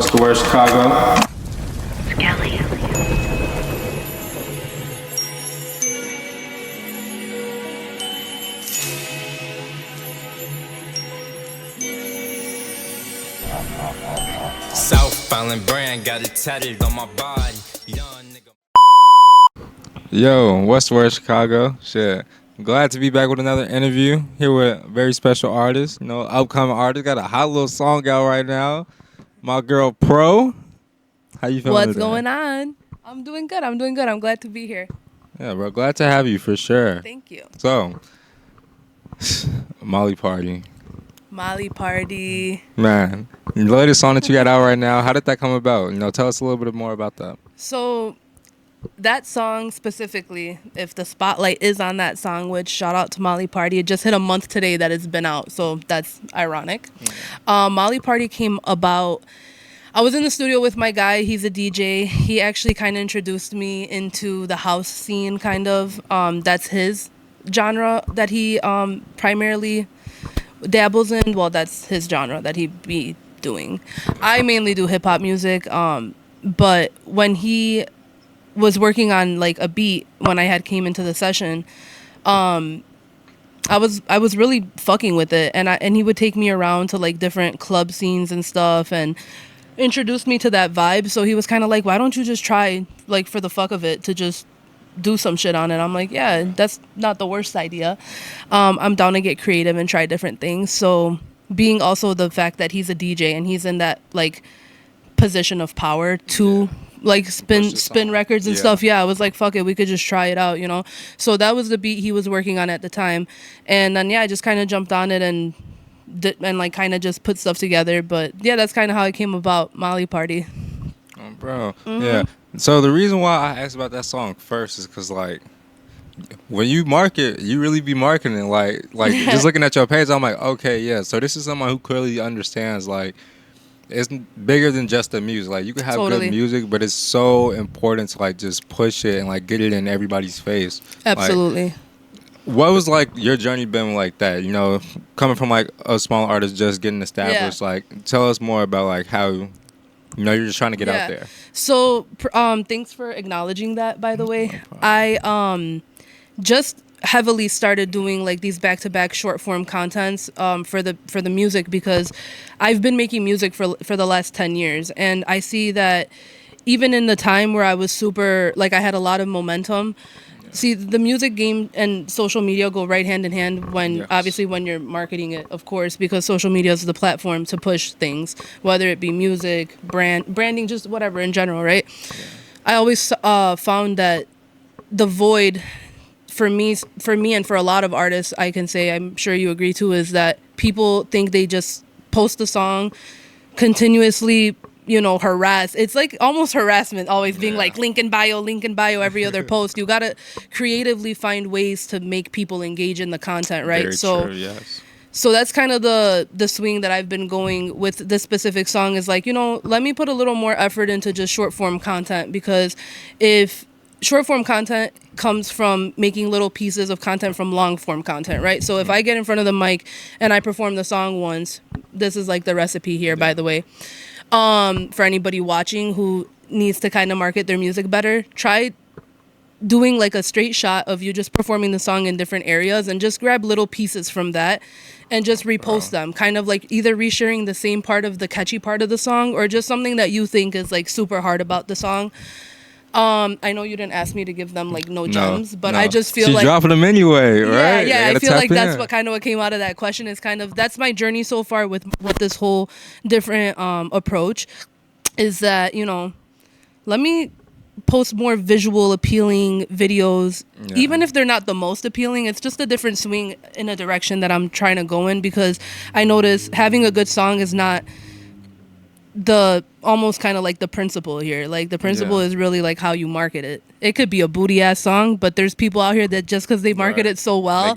What's the word, Chicago? Kelly. southislandbrand got it tatted on my body. Young nigga. Yo, what's the word, Chicago? Shit. Glad to be back with another interview here with a very special artist. You know, upcoming artist. Got a hot little song out right now. My girl Pro. How you feeling What's today? going on? I'm doing good. I'm glad to be here. Yeah, bro. Glad to have you for sure. Thank you. So, Molly Party. Molly Party. Man, the latest song that you got out right now, how did that come about? You know, tell us a little bit more about that. So that song specifically, if the spotlight is on that song, which shout out to Molly Party. It just hit a month today that it's been out, so that's ironic. Molly Party came about. I was in the studio with my guy. He's a DJ. He actually kind of introduced me into the house scene, kind of. That's his genre that he primarily dabbles in. Well, that's his genre that he be doing. I mainly do hip hop music. But when he was working on like a beat when I had came into the session, I was really fucking with it, and he would take me around to like different club scenes and stuff and introduced me to that vibe. So he was kind of like, why don't you just try, like, for the fuck of it, to just do some shit on it? I'm like, yeah, that's not the worst idea. I'm down to get creative and try different things. So being also the fact that he's a DJ and he's in that like position of power to like spin records and stuff. Yeah, I was like, fuck it, we could just try it out, you know? So that was the beat he was working on at the time. And then, yeah, I just kind of jumped on it and like kind of just put stuff together. But yeah, that's kind of how it came about, Molly Party. Oh, bro. Mm-hmm. Yeah. So the reason why I asked about that song first is because, like, when you market, you really be marketing. Like just looking at your page, I'm like, okay, yeah. So this is someone who clearly understands, like, it's bigger than just the music. Like, you can have good music, but it's so important to, like, just push it and, like, get it in everybody's face. Absolutely. Like, what was, like, your journey been like that? You know, coming from, like, a small artist just getting established. Yeah. Like, tell us more about, like, how, you know, you're just trying to get out there. So, thanks for acknowledging that, by the way. No, I just heavily started doing, like, these back-to-back short-form contents for the music, because I've been making music for the last 10 years. And I see that even in the time where I was super, like, I had a lot of momentum. See, the music game and social media go right hand in hand when, obviously, when you're marketing it, of course, because social media is the platform to push things, whether it be music, branding, just whatever in general, right? Yeah. I always found that the void for me and for a lot of artists, I can say, I'm sure you agree too, is that people think they just post a song continuously, you know, harass. It's like almost harassment, always being like link in bio every other post. You gotta creatively find ways to make people engage in the content, right? Very true, yes. So that's kind of the swing that I've been going with this specific song, is like, you know, let me put a little more effort into just short form content, because if short form content comes from making little pieces of content from long form content, right? So if I get in front of the mic and I perform the song once, this is like the recipe here, by the way. For anybody watching who needs to kind of market their music better, try doing like a straight shot of you just performing the song in different areas and just grab little pieces from that and just repost them. Kind of like either resharing the same part of the catchy part of the song, or just something that you think is like super hard about the song. I know you didn't ask me to give them like no gems, but I just feel like dropping them anyway, right? Yeah, I feel like that's what came out of that question, is kind of, that's my journey so far with this whole different approach, is that, you know, let me post more visual appealing videos, even if they're not the most appealing. It's just a different swing in a direction that I'm trying to go in, because I notice having a good song is not the almost kind of like the principle here. Like, the principle is really like how you market it. It could be a booty ass song, but there's people out here that just because they market it so well,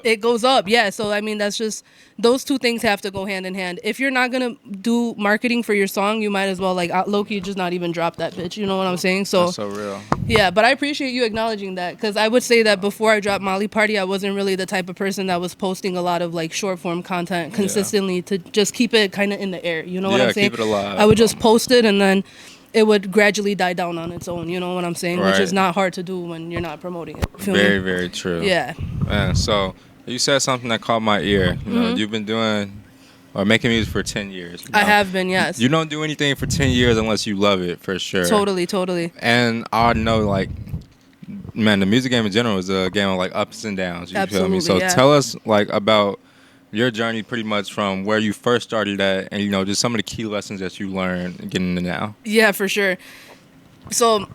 it goes up. Yeah. So I mean, that's just, those two things have to go hand in hand. If you're not gonna do marketing for your song, you might as well, like, low-key just not even drop that bitch. You know what I'm saying? So that's so real. Yeah, but I appreciate you acknowledging that, because I would say that before I dropped Molly Party, I wasn't really the type of person that was posting a lot of like short form content consistently to just keep it kind of in the air. You know what I'm saying? Keep it alive. I would just post it, and then it would gradually die down on its own. You know what I'm saying? Which is Right. not hard to do when you're not promoting it. Feel me? Very, very true. Yeah. Man, so you said something that caught my ear. You know, Mm-hmm. you've been doing or making music for 10 years. You I know? have been, yes. You don't do anything for 10 years unless you love it, for sure. Totally. And I know, like, man, the music game in general is a game of, like, ups and downs. You feel me? Absolutely, So yeah. tell us, like, about your journey pretty much from where you first started at and, you know, just some of the key lessons that you learned getting into now. Yeah, for sure. So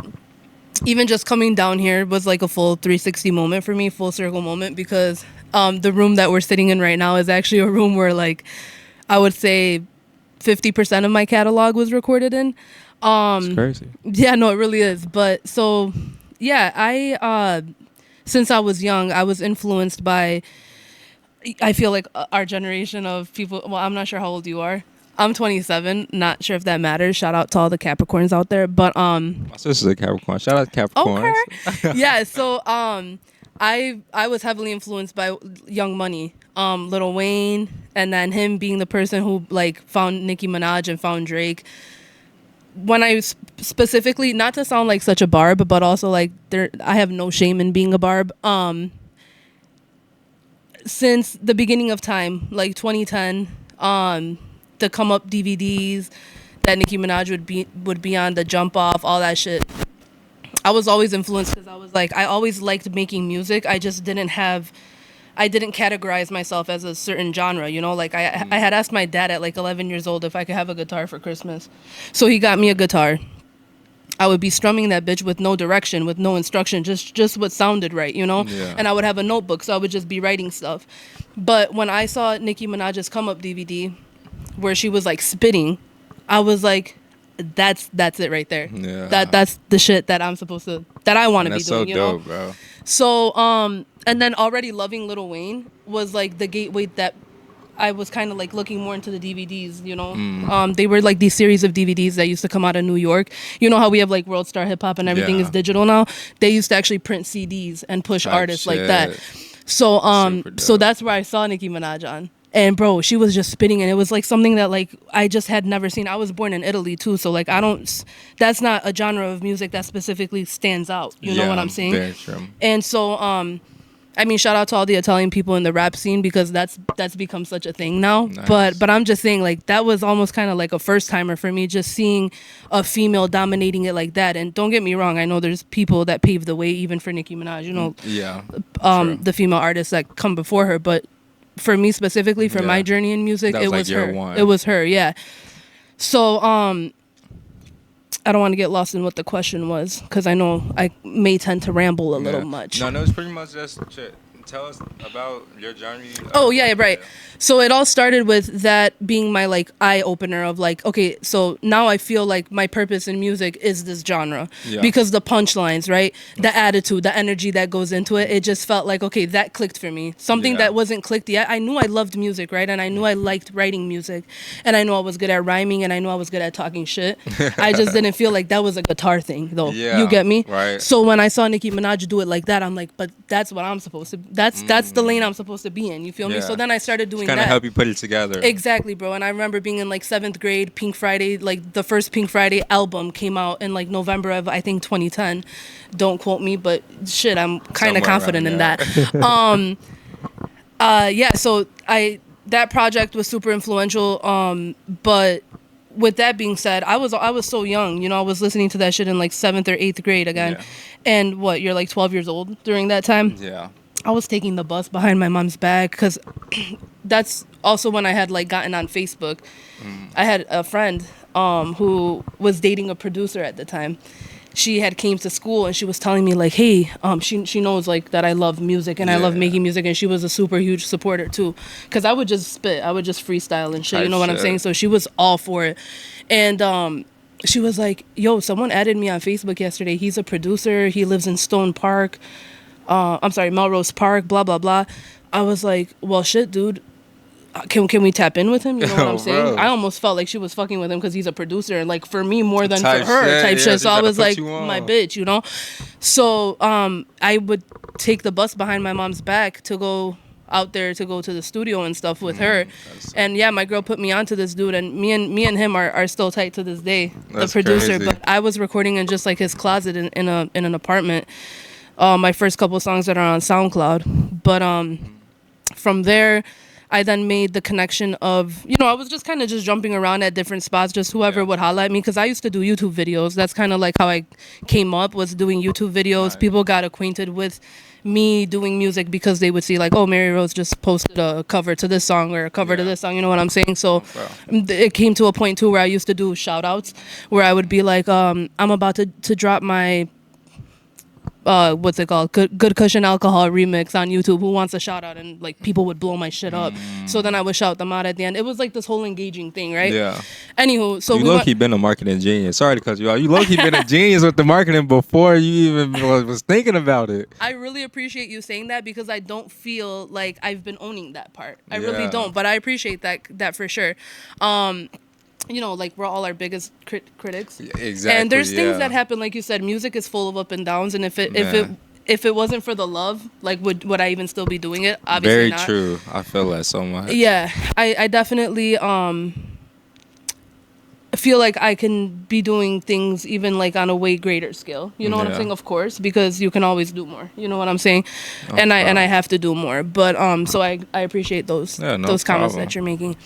even just coming down here was like a full 360 moment for me, full circle moment, because the room that we're sitting in right now is actually a room where, like, I would say 50% of my catalog was recorded in. It's crazy. Yeah, no, it really is. But so, yeah, I since I was young, I was influenced by, I feel like our generation of people. Well, I'm not sure how old you are. I'm 27. Not sure if that matters. Shout out to all the Capricorns out there. But My sister's a Capricorn. Shout out to Capricorns. okay. Yeah, so I was heavily influenced by Young Money, Lil Wayne, and then him being the person who, like, found Nicki Minaj and found Drake. When I specifically, not to sound like such a barb, but also, like, I have no shame in being a barb. Since the beginning of time, like 2010, the Come Up DVDs that Nicki Minaj would be on, the Jump Off, all that shit. I was always influenced because I was like, I always liked making music. I just didn't categorize myself as a certain genre, you know? Like, I had asked my dad at like 11 years old if I could have a guitar for Christmas. So he got me a guitar. I would be strumming that bitch with no direction, with no instruction, just what sounded right, you know? Yeah. And I would have a notebook, so I would just be writing stuff. But when I saw Nicki Minaj's Come Up DVD, where she was like spitting, I was like, that's it right there. Yeah. That's the shit that I want to be That's so doing, you know? dope, bro. So, and then already loving Lil Wayne was like the gateway that I was kind of like looking more into the DVDs, you know? They were like these series of DVDs that used to come out of New York. You know how we have like World Star Hip Hop and everything Yeah. is digital now? They used to actually print CDs and push Type artists like that. shit. So, Super so dope. that's where I saw Nicki Minaj on. And bro, she was just spitting, and it was like something that like I just had never seen. I was born in Italy too, so like that's not a genre of music that specifically stands out. You know what I'm saying? Very true. And so, I mean, shout out to all the Italian people in the rap scene because that's become such a thing now. Nice. But I'm just saying, like, that was almost kind of like a first timer for me, just seeing a female dominating it like that. And don't get me wrong, I know there's people that paved the way even for Nicki Minaj, you know, Yeah. True. the female artists that come before her. But for me specifically, for my Yeah. journey in music, That was it like was year her. one. It was her, yeah. So, I don't want to get lost in what the question was because I know I may tend to ramble a little much. No, it's pretty much just shit. Tell us about your journey. Oh, yeah, right. So it all started with that being my, like, eye-opener of, like, okay, so now I feel like my purpose in music is this genre. Yeah. Because the punchlines, right? The attitude, the energy that goes into it, it just felt like, okay, that clicked for me. Something Yeah. that wasn't clicked yet. I knew I loved music, right? And I knew I liked writing music. And I knew I was good at rhyming, and I knew I was good at talking shit. I just didn't feel like that was a guitar thing, though. Yeah, You get me? right. So when I saw Nicki Minaj do it like that, I'm like, but that's what I'm supposed to, that's the lane I'm supposed to be in. You feel me? Yeah. So then I started doing Kind that. of help you put it together. Exactly, bro. And I remember being in like 7th grade, Pink Friday, like the first Pink Friday album came out in like November of I think 2010. Don't quote me, but shit, I'm kind of Somewhere confident in around that. Yeah, so that project was super influential. But with that being said, I was so young, you know, I was listening to that shit in like 7th or 8th grade again. Yeah. And what, you're like 12 years old during that time? Yeah. I was taking the bus behind my mom's back because that's also when I had like gotten on Facebook. I had a friend who was dating a producer at the time. She had came to school and she was telling me like, hey, she knows like that I love music and I love Yeah. making music, and she was a super huge supporter too, because I would just spit, I would just freestyle and shit. You Type know what I'm shit. saying? So she was all for it, and she was like, yo, someone added me on Facebook yesterday. He's a producer. He lives in Stone Park. Melrose Park, blah, blah, blah. I was like, well, shit, dude. Can we tap in with him? You know what I'm saying? Bro. I almost felt like she was fucking with him because he's a producer, and like for me more than for Type her shit, type yeah, shit. she So I tried to was put like, you on. my bitch, you know? So I would take the bus behind my mom's back to go. out there to go to the studio and stuff with her. And yeah, my girl put me onto this dude, and me and him are still tight to this day. That's the producer, crazy. but I was recording in just like his closet in an apartment. My first couple of songs that are on SoundCloud, but from there, I then made the connection of, I was just kind of just jumping around at different spots, just whoever would holla at me, because I used to do YouTube videos. That's kind of like how I came up, was doing YouTube videos. Right. People got acquainted with me doing music because they would see like, oh, Mary Rose just posted a cover to this song or a cover to this song, you know what I'm saying? So it came to a point too where I used to do shout outs, where I would be like, I'm about to drop my what's it called, good Cushion Alcohol remix on YouTube, who wants a shout out, and like people would blow my shit up. So then I would shout them out at the end. It was like this whole engaging thing, right? Yeah. Anywho, so You low-key been a marketing genius. Sorry to cut you off. You low-key been a genius with the marketing before you even was thinking about it. I really appreciate you saying that, because I don't feel like I've been owning that part. I really Yeah. don't, but I appreciate that for sure. Like we're all our biggest critics. Exactly. And there's things that happen, like you said, music is full of up and downs, and if it wasn't for the love, like would I even still be doing it? Obviously Very not. true. I feel that so much. Yeah, I definitely feel like I can be doing things even like on a way greater scale. You know what I'm Yeah. saying? Of course, because you can always do more. You know what I'm saying? And I have to do more. But so I appreciate those comments problem. that you're making.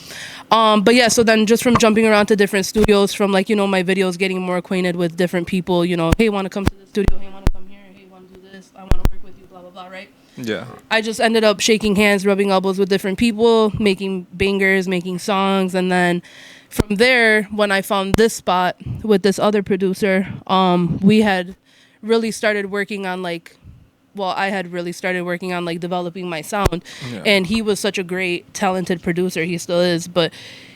But yeah, so then just from jumping around to different studios, from like, my videos, getting more acquainted with different people, hey, want to come to the studio? Hey, want to come here? Hey, want to do this? I want to work with you, blah, blah, blah, right? Yeah. I just ended up shaking hands, rubbing elbows with different people, making bangers, making songs. And then from there, when I found this spot with this other producer, we had really started working on I had really started working on like developing my sound. Yeah. And he was such a great, talented producer. He still is, but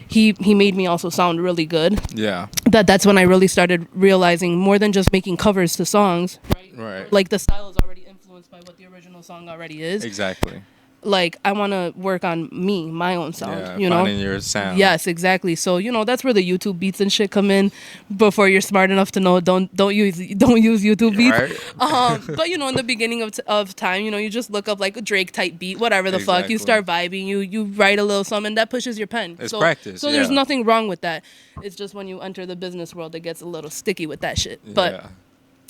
he made me also sound really good. Yeah. That's when I really started realizing more than just making covers to songs, right? Right. Like the style is already influenced by what the original song already is. Exactly. Like I want to work on my own sound, Yeah, finding your sound. Yes, exactly. So that's where the YouTube beats and shit come in. Before you're smart enough to know, don't use YouTube beats. Right. But in the beginning of time, you just look up like a Drake type beat, whatever the fuck. You start vibing, you write a little something, that pushes your pen. It's practice. So there's nothing wrong with that. It's just when you enter the business world, it gets a little sticky with that shit.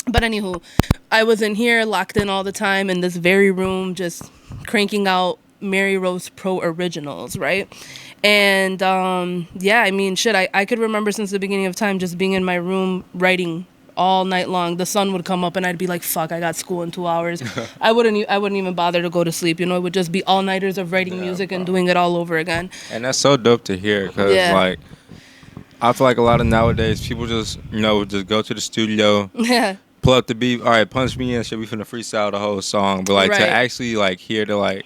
But anywho, I was in here locked in all the time in this very room, just cranking out MaryRosePro originals, right? And I could remember since the beginning of time just being in my room writing all night long. The sun would come up and I'd be like, fuck, I got school in 2 hours. I wouldn't even bother to go to sleep. It would just be all nighters of writing music and doing it all over again. And that's so dope to hear, because like I feel like a lot of nowadays people just just go to the studio. Yeah. Pull up the beat. All right, punch me in. Shit, we finna freestyle the whole song. But like to actually like hear the like,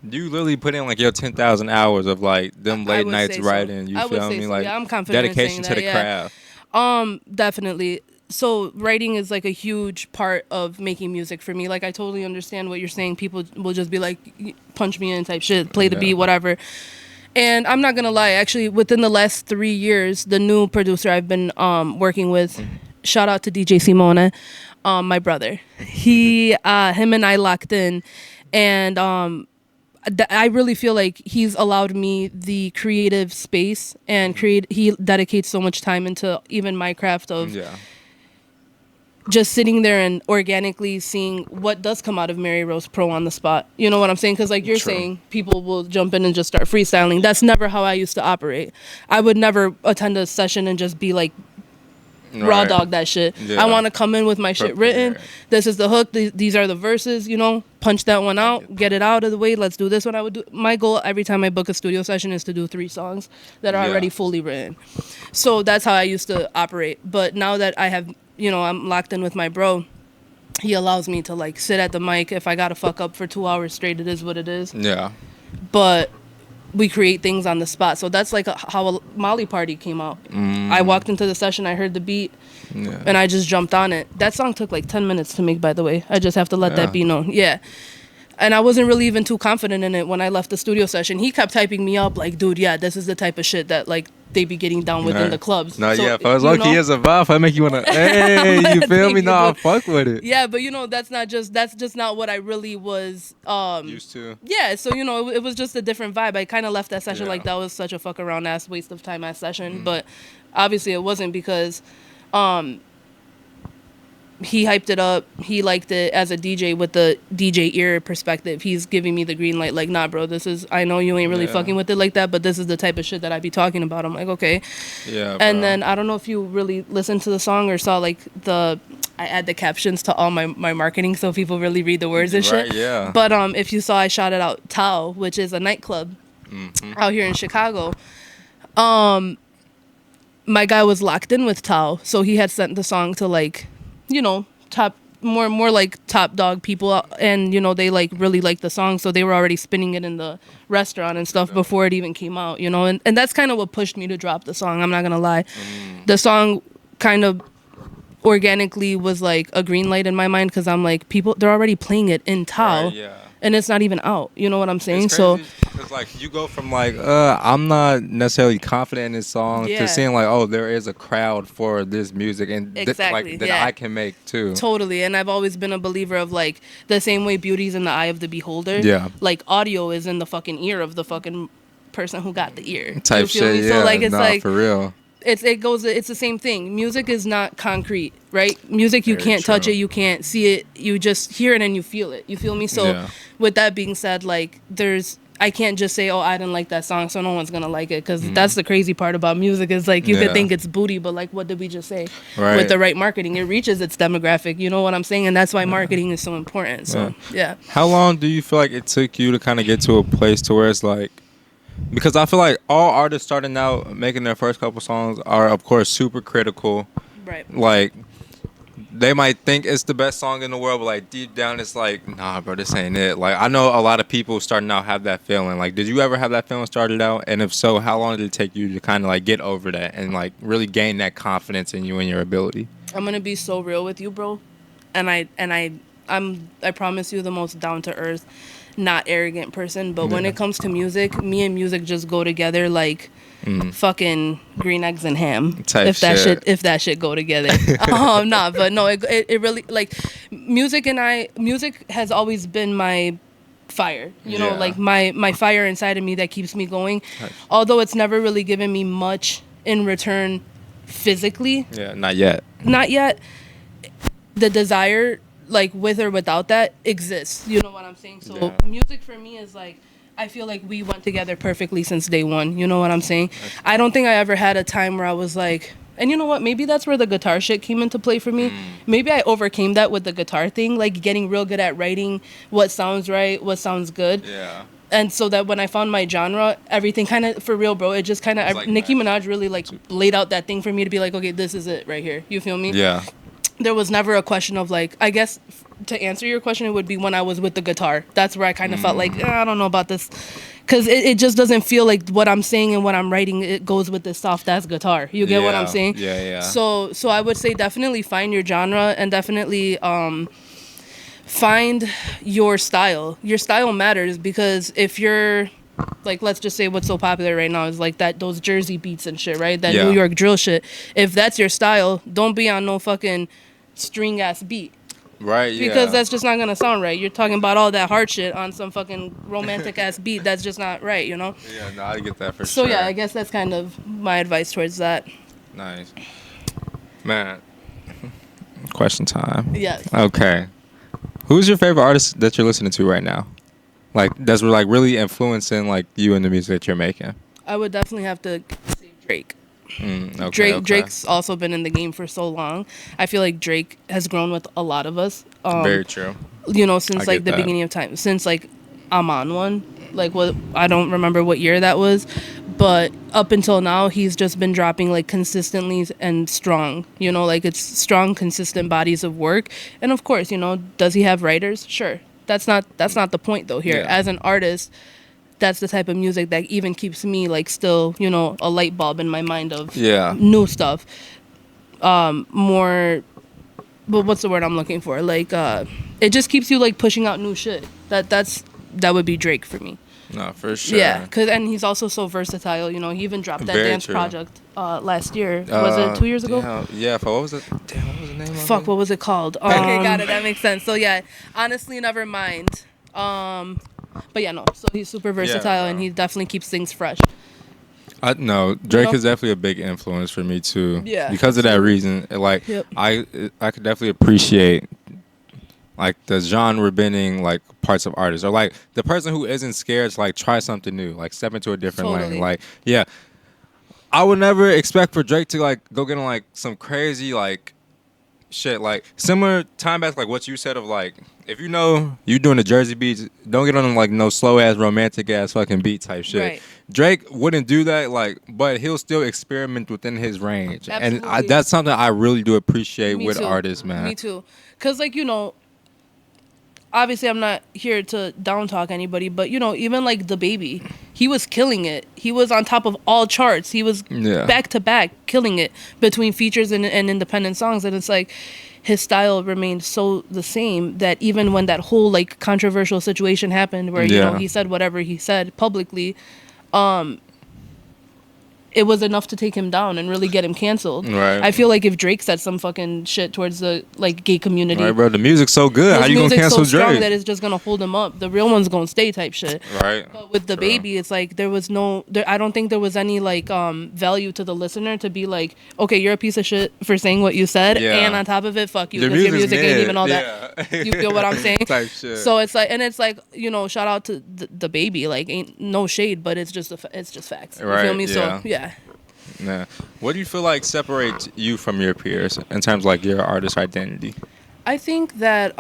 you literally put in like your 10,000 hours of like them late nights writing. You feel me? Like I'm confident dedication in to saying the that, craft. Definitely. So writing is like a huge part of making music for me. Like I totally understand what you're saying. People will just be like, punch me in type shit, play the beat, whatever. And I'm not gonna lie. Actually, within the last 3 years, the new producer I've been working with. Shout out to DJ Simone, my brother. Him and I locked in, and I really feel like he's allowed me the creative space and he dedicates so much time into even my craft of just sitting there and organically seeing what does come out of MaryRosePro on the spot. You know what I'm saying? Because like you're saying, people will jump in and just start freestyling. That's never how I used to operate. I would never attend a session and just be like, raw dog that shit. I want to come in with my shit written. This is the hook. These are the verses. Punch that one out. Get it out of the way. Let's do this one. My goal every time I book a studio session is to do 3 songs that are already fully written. So that's how I used to operate. But now that I have, I'm locked in with my bro, he allows me to like sit at the mic. If I gotta fuck up for 2 hours straight, it is what it is. Yeah. But we create things on the spot. So that's like how a Molly Party came out. I walked into the session, I heard the beat, and I just jumped on it. That song took like 10 minutes to make, by the way. I just have to let that be known. Yeah. And I wasn't really even too confident in it when I left the studio session. He kept typing me up like, dude, this is the type of shit that like they be getting down within the clubs. No, So, yeah, if I was you lucky know? as a vibe, I make you wanna, hey, you feel Thank me? you, No, I dude. fuck with it. Yeah, but that's just not what I really was Used to. yeah, so it was just a different vibe. I kind of left that session Yeah. like that was such a fuck around ass waste of time ass session, but obviously it wasn't because he hyped it up. He liked it as a DJ with the DJ ear perspective. He's giving me the green light like, nah, bro, I know you ain't really Yeah. fucking with it like that, but this is the type of shit that I be talking about. I'm like, okay. Yeah. And bro. then I don't know if you really listened to the song or saw like I add the captions to all my marketing so people really read the words and Right, shit. yeah. But if you saw, I shouted out Tao, which is a nightclub out here in Chicago. My guy was locked in with Tao, so he had sent the song to like, top more like top dog people, and they like really liked the song, so they were already spinning it in the restaurant and stuff before it even came out, and that's kind of what pushed me to drop the song. I'm not gonna lie. The song kind of organically was like a green light in my mind because I'm like, they're already playing it in Tao. Right, yeah. And it's not even out. You know what I'm saying? It's So crazy, 'cause, like, you go from like I'm not necessarily confident in this song Yeah. to seeing like, oh, there is a crowd for this music and Exactly, that yeah. I can make too. totally. And I've always been a believer of like the same way beauty's in the eye of the beholder. Yeah. Like audio is in the fucking ear of the fucking person who got the ear. Type You feel shit, me? yeah. So like it's nah, like for real. it's the same thing. Music is not concrete, right? Music, you Very can't touch true. it, you can't see it, you just hear it and you feel it. You feel me? So Yeah. with that being said, like I can't just say, oh, I didn't like that song, so no one's gonna like it, because that's the crazy part about music is like you Yeah. could think it's booty, but like what did we just say? Right. With the right marketing, it reaches its demographic. You know what I'm saying? And that's why marketing is so important. So yeah. How long do you feel like it took you to kind of get to a place to where it's like, because I feel like all artists starting out making their first couple songs are of course super critical. Right. Like they might think it's the best song in the world, but like deep down it's like, nah, bro, this ain't it. Like I know a lot of people starting out have that feeling. Like, did you ever have that feeling started out? And if so, how long did it take you to kind of like get over that and like really gain that confidence in you and your ability? I'm gonna be so real with you, bro. And I promise you the most down to earth, not arrogant person. But when it comes to music, me and music just go together like fucking green eggs and ham. Type if that shit. if that shit go together. Nah, but no, it really like music has always been my fire. You know, Yeah. like my fire inside of me that keeps me going. Although it's never really given me much in return physically. Yeah, not yet. Not yet. The desire, like with or without that, exists. You know what I'm saying? So Yeah. music for me is like, I feel like we went together perfectly since day one. You know what I'm saying? I don't think I ever had a time where I was like, and you know what? Maybe that's where the guitar shit came into play for me. Maybe I overcame that with the guitar thing, like getting real good at writing what sounds right, what sounds good. Yeah. And so that when I found my genre, everything kind of, for real, bro, it just kind of, It's like Nicki that. Minaj really like laid out that thing for me to be like, okay, this is it right here. You feel me? Yeah. There was never a question of like, I guess to answer your question, it would be when I was with the guitar. That's where I kind of felt like, I don't know about this. Because it just doesn't feel like what I'm saying and what I'm writing, it goes with this soft ass guitar. You get what I'm Yeah. saying? Yeah, yeah. So I would say definitely find your genre and definitely find your style. Your style matters because if you're like, let's just say what's so popular right now is like those Jersey beats and shit, right? That Yeah. New York drill shit. If that's your style, don't be on no fucking string ass beat. Right, yeah. Because that's just not gonna sound right. You're talking about all that hard shit on some fucking romantic ass beat. That's just not right, you know? Yeah, no, I get that for So sure. yeah, I guess that's kind of my advice towards that. Nice. Man. Question time. Yes. Okay. Who's your favorite artist that you're listening to right now? Like that's like really influencing like you and the music that you're making. I would definitely have to say Drake. Okay, okay. Drake's also been in the game for so long. I feel like Drake has grown with a lot of us. Very true. You know, since I like get the that. beginning of time, since like I'm on one, like what I don't remember what year that was, but up until now he's just been dropping like consistently and strong. You know, like it's strong, consistent bodies of work. And of course, you know, does he have writers? Sure. That's not the point though here. Yeah. As an artist, that's the type of music that even keeps me like still, you know, a light bulb in my mind of Yeah. new stuff. More, but what's the word I'm looking for? Like, it just keeps you like pushing out new shit. That would be Drake for me. No, for sure. Yeah, and he's also so versatile. You know, he even dropped that Very dance true. project last year. Was it 2 years ago? Yeah. What was it? Damn, what was the name of it? Fuck, what was it called? Okay, got it. That makes sense. So yeah, honestly, never mind. But yeah, no. So he's super versatile, and he definitely keeps things fresh. No, Drake is definitely a big influence for me too. Yeah, because of that reason. Like, Yep. I could definitely appreciate like the genre bending like parts of artists, or like the person who isn't scared to like try something new, like step into a different Totally. lane. Like, yeah, I would never expect for Drake to like go get on like some crazy like shit, like similar time back, like what you said of like, if you know you doing the Jersey beats, don't get on like no slow ass romantic ass fucking beat type shit. Right. Drake wouldn't do that, like, but he'll still experiment within his range. Absolutely. And that's something I really do appreciate Me with too. artists, man. Me too. Because, like, you know, obviously I'm not here to down talk anybody, but, you know, even like the baby, he was killing it. He was on top of all charts. He was back to back killing it between features and independent songs. And it's like his style remained so the same that even when that whole like controversial situation happened where, you know, he said whatever he said publicly, it was enough to take him down and really get him canceled. Right. I feel like if Drake said some fucking shit towards the like gay community, Right, bro. The music's so good. How you gonna cancel so strong Drake? that it's just gonna hold him up. The real one's gonna stay type shit. Right. But with the baby, it's like there was I don't think there was any like value to the listener to be like, okay, you're a piece of shit for saying what you said, and on top of it, fuck you, because your music ain't even all that. You feel what I'm saying? Type shit. So it's like, and it's like, you know, shout out to the baby. Like, ain't no shade, but it's just it's just facts. You feel me? Yeah. So yeah. Yeah. What do you feel like separates you from your peers in terms of like your artist identity? I think that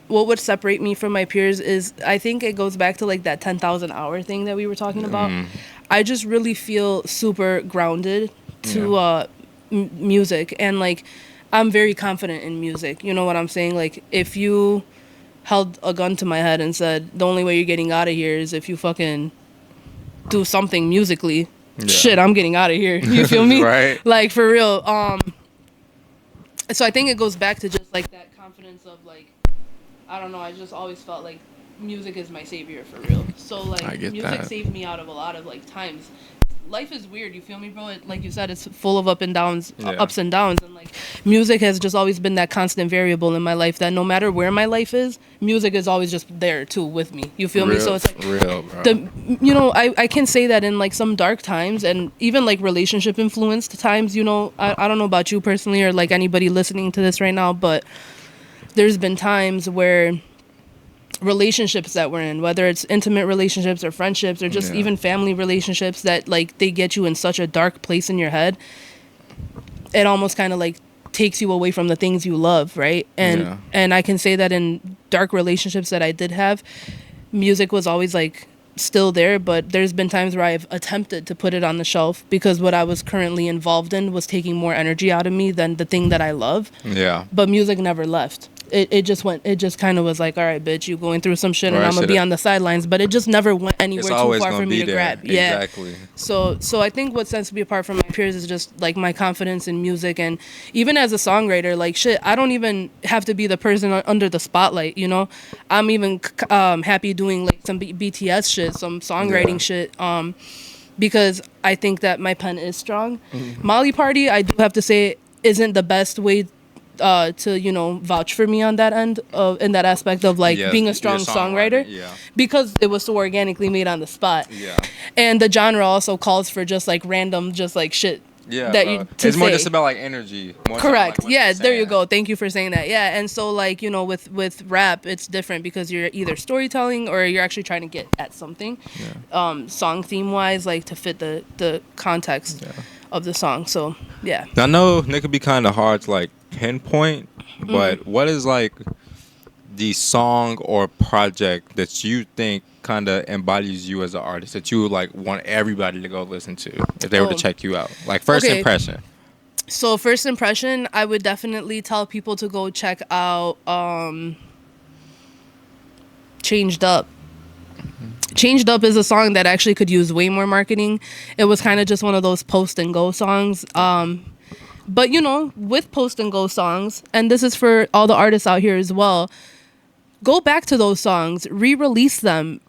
what would separate me from my peers is, I think it goes back to like that 10,000 hour thing that we were talking about. I just really feel super grounded to music, and like I'm very confident in music. You know what I'm saying? Like if you held a gun to my head and said the only way you're getting out of here is if you fucking do something musically, shit, I'm getting out of here. You feel me? Right. Like for real. So I think it goes back to just like that confidence of like, I don't know, I just always felt like music is my savior for real. So like music saved me out of a lot of like times. Life is weird, you feel me, bro? Like you said, it's full of ups and downs, and like music has just always been that constant variable in my life, that no matter where my life is, music is always just there too with me. You feel me? So it's like real, bro. you know, I can say that in like some dark times and even like relationship influenced times, you know, I don't know about you personally or like anybody listening to this right now, but there's been times where relationships that we're in, whether it's intimate relationships or friendships or just even family relationships, that like they get you in such a dark place in your head, it almost kind of like takes you away from the things you love, right? And I can say that in dark relationships that I did have, music was always like still there, but there's been times where I've attempted to put it on the shelf because what I was currently involved in was taking more energy out of me than the thing that I love. But music never left. It just kind of was like, all right, bitch, you going through some shit and I'm gonna be on the sidelines, but it just never went anywhere too far for me to grab. Exactly. So I think what sets me apart from my peers is just like my confidence in music, and even as a songwriter, like shit, I don't even have to be the person under the spotlight, you know. I'm even happy doing like some BTS shit, some songwriting shit, because I think that my pen is strong. Molly Party, I do have to say, isn't the best way to, you know, vouch for me on that end of in that aspect of like being a strong songwriter, because it was so organically made on the spot, and the genre also calls for just like random just like shit that you to it's more say. just about like energy, more correct like there you go, thank you for saying that. And so like, you know, with rap it's different because you're either storytelling or you're actually trying to get at something song theme wise, like to fit the context of the song. So I know it could be kind of hard to like pinpoint, but what is like the song or project that you think kind of embodies you as an artist that you would like want everybody to go listen to if they were to check you out, like first impression? So first impression, I would definitely tell people to go check out Changed Up. Changed Up is a song that actually could use way more marketing. It was kind of just one of those post and go songs. But, you know, with post and go songs, and this is for all the artists out here as well, go back to those songs, re-release them,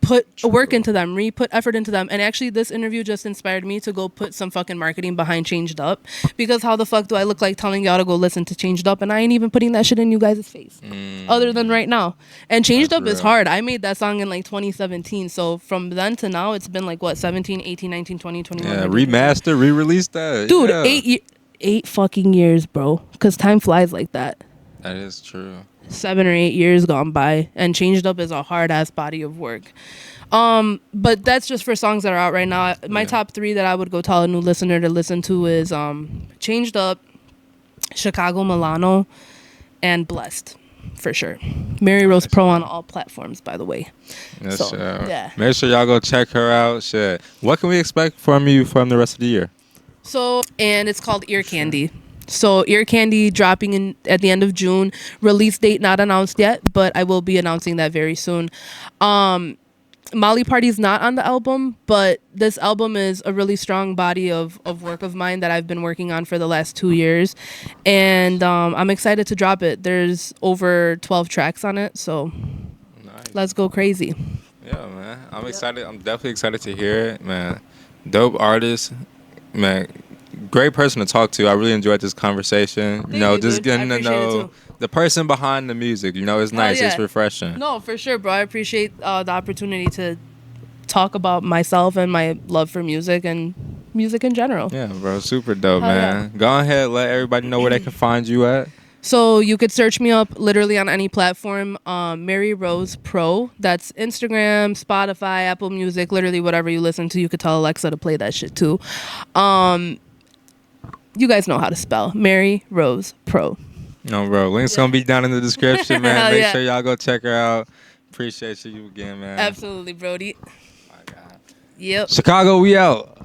put work into them, put effort into them. And actually, this interview just inspired me to go put some fucking marketing behind Changed Up, because how the fuck do I look like telling y'all to go listen to Changed Up and I ain't even putting that shit in you guys' face other than right now. And Changed Up is hard. I made that song in like 2017. So from then to now, it's been like what, 17, 18, 19, 20, 21. Yeah, remaster, re-release that. Dude, yeah. 8 fucking years, bro. Because time flies like that. That is true. 7 or 8 years gone by, and Changed Up is a hard ass body of work. But that's just for songs that are out right now. My top 3 that I would go tell a new listener to listen to is Changed Up, Chicago Milano, and Blessed, for sure. MaryRosePro on all platforms, by the way. Yes, So, yeah. Make sure y'all go check her out. Shit. What can we expect from you from the rest of the year? So, and it's called Ear Candy. So Ear Candy dropping in at the end of June. Release date not announced yet, but I will be announcing that very soon. Molly Party's not on the album, but this album is a really strong body of work of mine that I've been working on for the last 2 years. And I'm excited to drop it. There's over 12 tracks on it, so let's go crazy. Yeah, man. I'm excited. I'm definitely excited to hear it, man. Dope artist, man. Great person to talk to. I really enjoyed this conversation. Thank you, just dude. getting I to appreciate it know too. the person behind the music. It's nice. yeah. It's refreshing. No, for sure, bro. I appreciate the opportunity to talk about myself and my love for music and music in general. Yeah, bro. Super dope, Hell man. yeah. Go ahead. Let everybody know where they can find you at. So you could search me up literally on any platform, MaryRosePro. That's Instagram, Spotify, Apple Music, literally whatever you listen to. You could tell Alexa to play that shit too. You guys know how to spell MaryRosePro. No, bro. Link's gonna be down in the description, man. Hell Make yeah. sure y'all go check her out. Appreciate you again, man. Absolutely, Brody. My God. Yep. Chicago, we out.